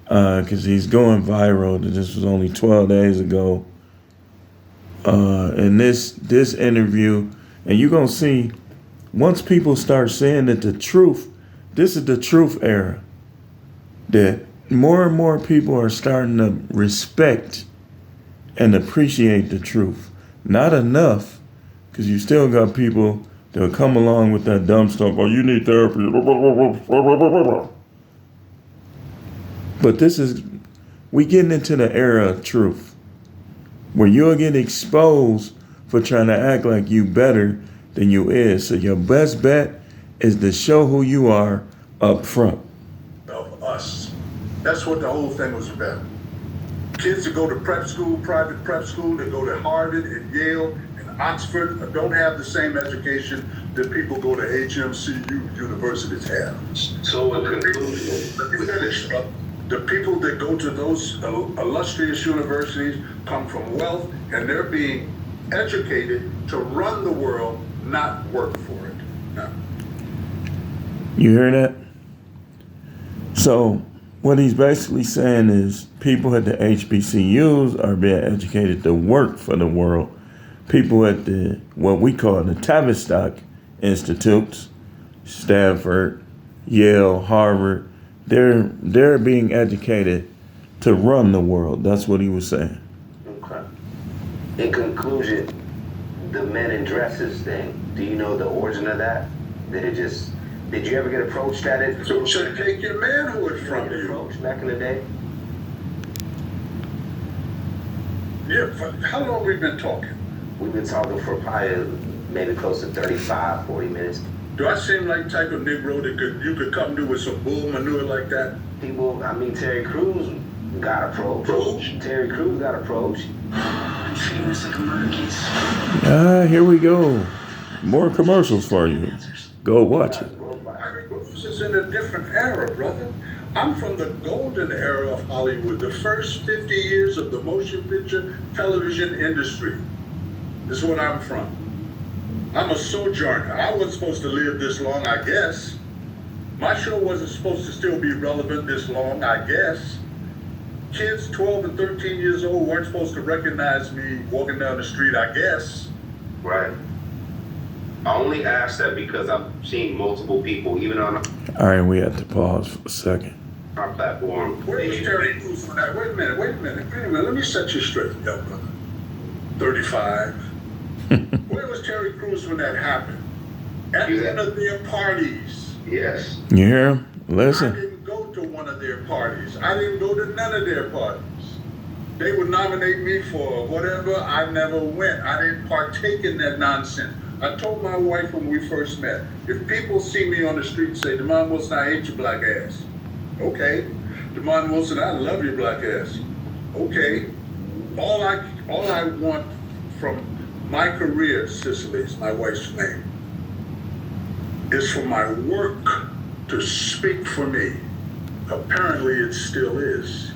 because he's going viral. This was only 12 days ago. And this interview, and you're going to see, once people start saying that the truth, this is the truth era, that more and more people are starting to respect and appreciate the truth. Not enough, because you still got people that'll come along with that dumb stuff. Oh, you need therapy. But we getting into the era of truth, where you'll get exposed for trying to act like you better than you is. So your best bet is to show who you are up front. Of us. That's what the whole thing was about. Kids that go to prep school, private prep school, that go to Harvard and Yale and Oxford don't have the same education that people go to HMCU universities have. So in conclusion, Let me finish. The people that go to those illustrious universities come from wealth, and they're being educated to run the world, not work for it. No. You hear that? So What he's basically saying is people at the HBCUs are being educated to work for the world. People at the what we call the Tavistock Institutes, Stanford, Yale, Harvard, they're being educated to run the world. That's what he was saying. Okay. In conclusion, the men in dresses thing, do you know the origin of that? Did you ever get approached at it? So take your manhood from you. Approached back in the day? Yeah, how long we been talking? We've been talking for probably maybe close to 35, 40 minutes. Do I seem like the type of Negro that you could come to with some bull manure like that? People, I mean, Terry Crews got approached. Terry Crews got approached. I'm feeling this like a murder case. Here we go. More commercials for you. Go watch it. This is in a different era, brother. I'm from the golden era of Hollywood, the first 50 years of the motion picture television industry. This is what I'm from. I'm a sojourner. I wasn't supposed to live this long, I guess. My show wasn't supposed to still be relevant this long, I guess. Kids 12 and 13 years old weren't supposed to recognize me walking down the street, I guess. Right. I only ask that because I've seen multiple people, even on All right, we have to pause for a second. our platform. Where was Terry Crews when that? Wait a minute. Let me set you straight, young brother. 35. Where was Terry Crews when that happened? At one of their parties. Yes. You hear him? I Listen. didn't go to one of their parties. I didn't go to none of their parties. They would nominate me for whatever. I never went. I didn't partake in that nonsense. I told my wife when we first met, if people see me on the street and say, DeMond Wilson, I hate your black ass. Okay. DeMond Wilson, I love your black ass. Okay. All I want from my career, Cicely is my wife's name, is for my work to speak for me. Apparently it still is,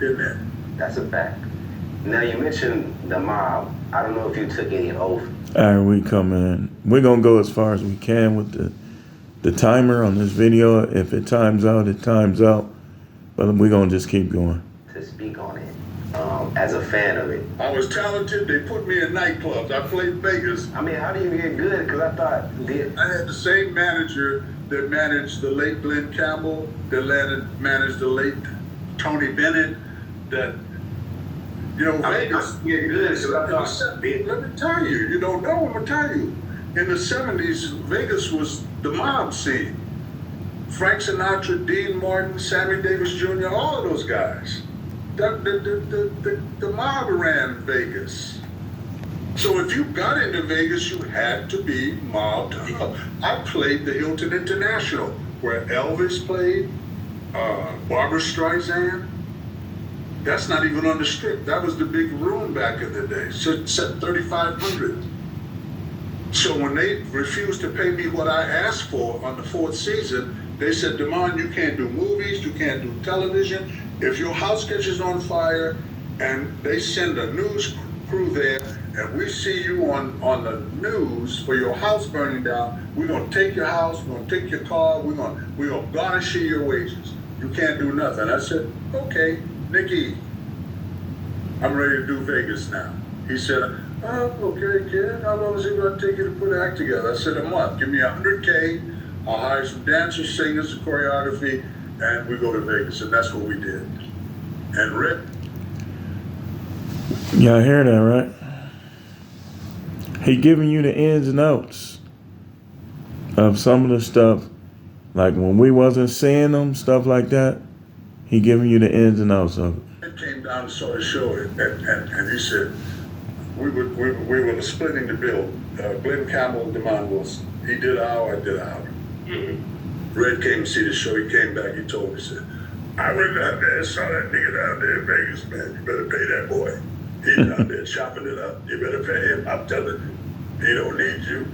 isn't it? That's a fact. Now you mentioned the mob. I don't know if you took any oath. All right, we come in. We're going to go as far as we can with the timer on this video. If it times out, it times out. But we're going to just keep going. To speak on it. As a fan of it. I was talented. They put me in nightclubs. I played Vegas. I mean, how do you get good? Because I thought... I had the same manager that managed the late Glenn Campbell, that managed the late Tony Bennett, that, you know, Vegas. Get good because I thought... Let me tell you, you don't know, I'm going to tell you. In the 70s, Vegas was the mob scene. Frank Sinatra, Dean Martin, Sammy Davis Jr., all of those guys. The mob ran Vegas. So if you got into Vegas, you had to be mobbed up. I played the Hilton International, where Elvis played, Barbra Streisand. That's not even on the strip. That was the big room back in the day. Set 3,500. So when they refused to pay me what I asked for on the 4th season, they said, DeMond, you can't do movies, you can't do television. If your house catches on fire and they send a news crew there and we see you on the news for your house burning down, we're going to take your house, we're going to take your car, we're going to garnish your wages. You can't do nothing. I said, okay, Nicky, I'm ready to do Vegas now. He said, oh, okay, kid, how long is it going to take you to put an act together? I said, a month. Give me $100K. I'll hire some dancers, singers, choreography, and we go to Vegas. And that's what we did. And Rick. Y'all hear that, right? He giving you the ins and outs of some of the stuff. Like when we wasn't seeing them, stuff like that, he giving you the ins and outs of it. Ed came down and saw the show, and he said, we were splitting the bill. Glenn Campbell and DeMond Wilson. He did an hour, I did an hour. Mm-hmm. Red came to see the show. He came back. He told me, he said, I went down there and saw that nigga down there in Vegas, man. You better pay that boy. He's down there chopping it up. You better pay him. I'm telling you, he don't need you.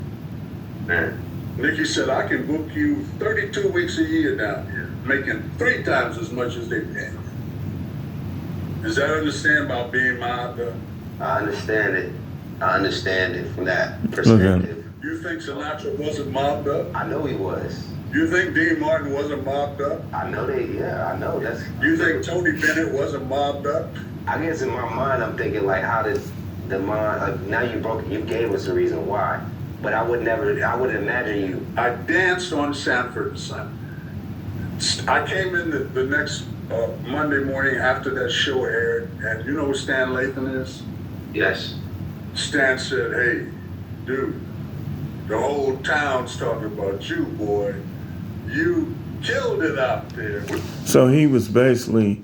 Man. Nicky said, I can book you 32 weeks a year down here, making 3 times as much as they pay. Does that understand about being mobbed up? I understand it. I understand it from that perspective. You think Sinatra wasn't mobbed up? I know he was. You think Dean Martin wasn't mobbed up? I know I know. You think Tony Bennett wasn't mobbed up? I guess in my mind, I'm thinking like, how did the mind? Now you gave us a reason why, but I would imagine you. I danced on Sanford and Son. I came in the next Monday morning after that show aired, and you know who Stan Lathan is? Yes. Stan said, "Hey, dude, the whole town's talking about you, boy. You killed it out there." So he was basically,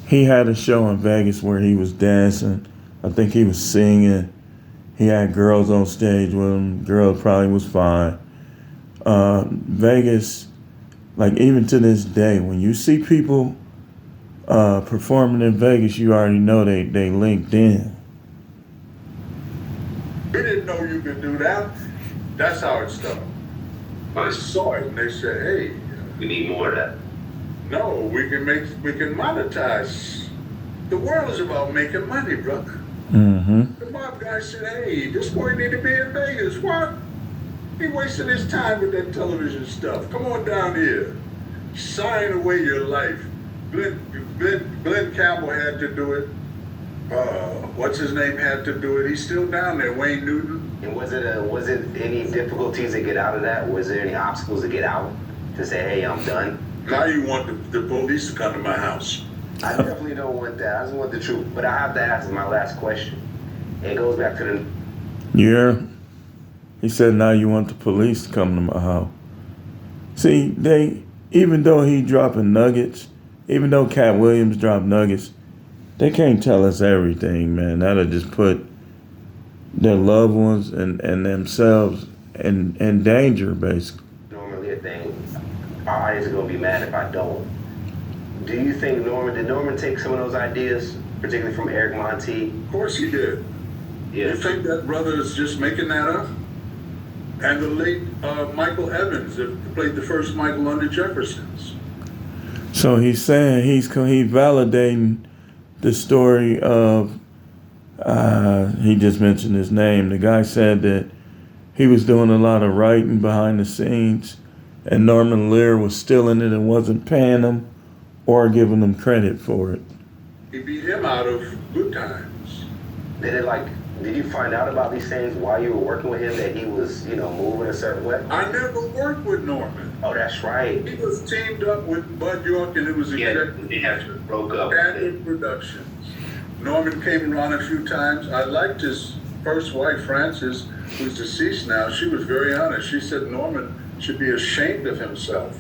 he had a show in Vegas where he was dancing. I think he was singing. He had girls on stage with him. Girls probably was fine. Vegas, like even to this day, when you see people performing in Vegas, you already know they linked in. We didn't know you could do that. That's how it started. I saw it and they said, "Hey, We need more of that. no, we can monetize. The world is about making money, brother." Mm-hmm. The mob guy said, "Hey, this boy need to be in Vegas. What? He wasting his time with that television stuff. Come on down here. Sign away your life." Glenn Campbell had to do it. What's his name had to do it. He's still down there, Wayne Newton. And was it any difficulties to get out of that? Was there any obstacles to get out? To say, hey, I'm done? Now you want the police to come to my house. I definitely don't want that. I just want the truth. But I have to ask my last question. And it goes back to the... Yeah. He said, now you want the police to come to my house. See, even though he dropping nuggets, even though Cat Williams dropped nuggets, they can't tell us everything, man. That'll just put their loved ones and themselves in danger, basically. Normally a thing. Our audience is going to be mad if I don't. Do you think did Norman take some of those ideas, particularly from Eric Monti? Of course he did. Yeah. You think that brother is just making that up? And the late Michael Evans, that played the first Michael under Jefferson's. So he's saying he's validating the story of, he just mentioned his name. The guy said that he was doing a lot of writing behind the scenes and Norman Lear was stealing it and wasn't paying him or giving him credit for it. He beat him out of Good Times. Did you find out about these things while you were working with him, that he was, moving a certain way? I never worked with Norman. Oh, that's right. He was teamed up with Bud York, and it was executive broke up. Standard Productions. Norman came around a few times. I liked his first wife, Frances, who's deceased now. She was very honest. She said Norman should be ashamed of himself.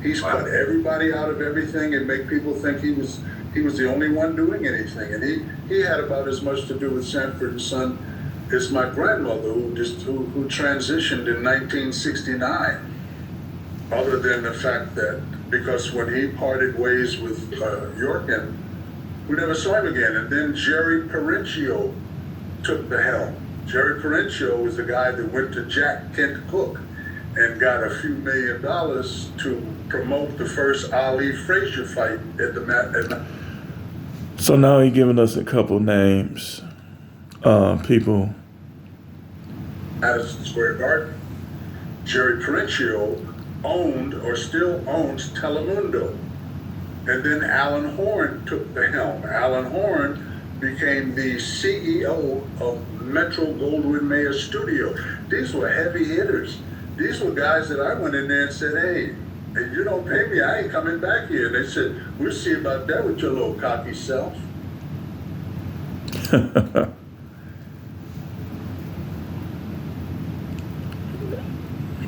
He's cut everybody out of everything and make people think he was the only one doing anything. And he had about as much to do with Sanford and Son as my grandmother, who transitioned in 1969. Other than the fact that, because when he parted ways with Yorkin, we never saw him again. And then Jerry Parenchio took the helm. Jerry Parenchio was the guy that went to Jack Kent Cooke and got a few $1 million to promote the first Ali Frazier fight at the So now he's giving us a couple names, people. Madison Square Garden. Jerry Parenchio owned or still owns Telemundo. And then Alan Horn took the helm. Alan Horn became the CEO of Metro Goldwyn Mayer Studio. These were heavy hitters. These were guys that I went in there and said, hey, if you don't pay me, I ain't coming back here. And they said, we'll see about that with your little cocky self.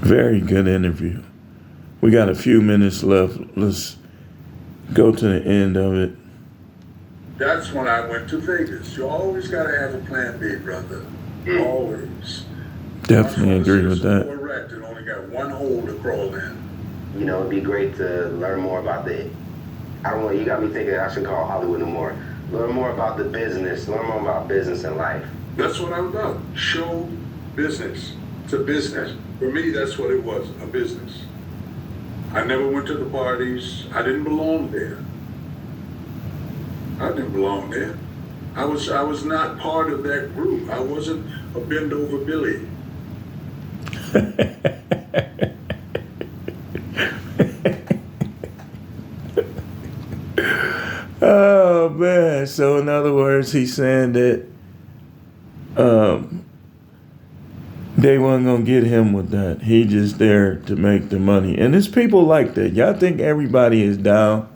Very good interview. We got a few minutes left. Let's go to the end of it. That's when I went to Vegas. You always got to have a plan B, brother. Always. Definitely agree with that. Correct. It only got one hole to crawl in. It'd be great to learn more about you got me thinking I should call Hollywood no more. Learn more about the business, learn more about business and life. That's what I'm about. Show business. It's a business. For me, that's what it was, a business. I never went to the parties. I didn't belong there. I didn't belong there. I was not part of that group. I wasn't a bend over Billy. guess he's saying that they wasn't gonna get him with that. He just there to make the money. And it's people like that. Y'all think everybody is down?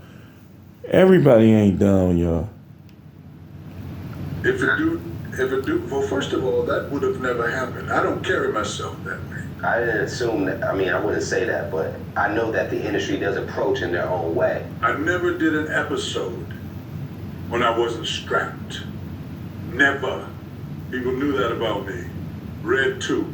Everybody ain't down, y'all. If a dude, well, first of all, that would have never happened. I don't carry myself that way. I didn't assume that. I mean, I wouldn't say that, but I know that the industry does approach in their own way. I never did an episode when I wasn't strapped. Never. People knew that about me. Redd too.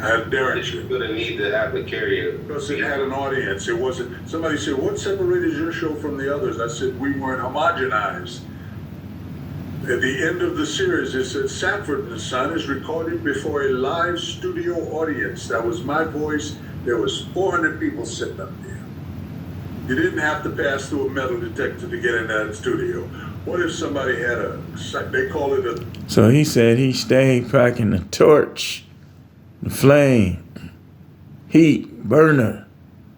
I had Derek. You're gonna need to have a carrier. Because it had an audience. It wasn't. Somebody said, "What separated your show from the others?" I said, "We weren't homogenized." At the end of the series, it said, "Sanford and Son is recorded before a live studio audience." That was my voice. There was 400 people sitting up there. You didn't have to pass through a metal detector to get in that studio. What if somebody had they call it a... So he said he stayed packing the torch, the flame, heat, burner,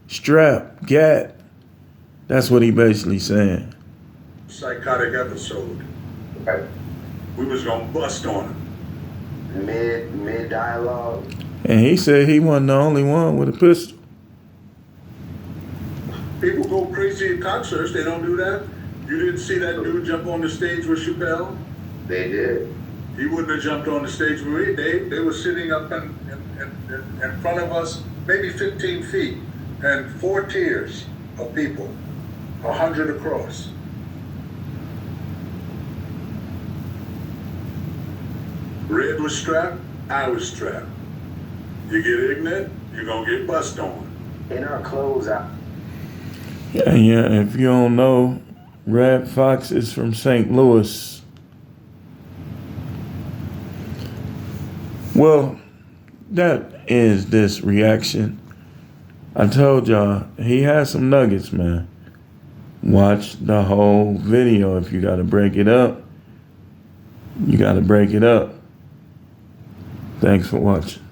strap, gat. That's what he basically saying. psychotic episode. Right. We was gonna bust on him. Mid dialogue. And he said he wasn't the only one with a pistol. People go crazy at concerts, they don't do that. You didn't see that dude jump on the stage with Chappelle? They did. He wouldn't have jumped on the stage with me. They were sitting up in front of us, maybe 15 feet, and 4 tiers of people, 100 across. Redd was strapped, I was strapped. You get ignorant, you're gonna get bust on. In our closeout. Yeah, if you don't know, Redd Foxx is from St. Louis. Well, that is this reaction. I told y'all, he has some nuggets, man. Watch the whole video. If you gotta break it up, you gotta break it up. Thanks for watching.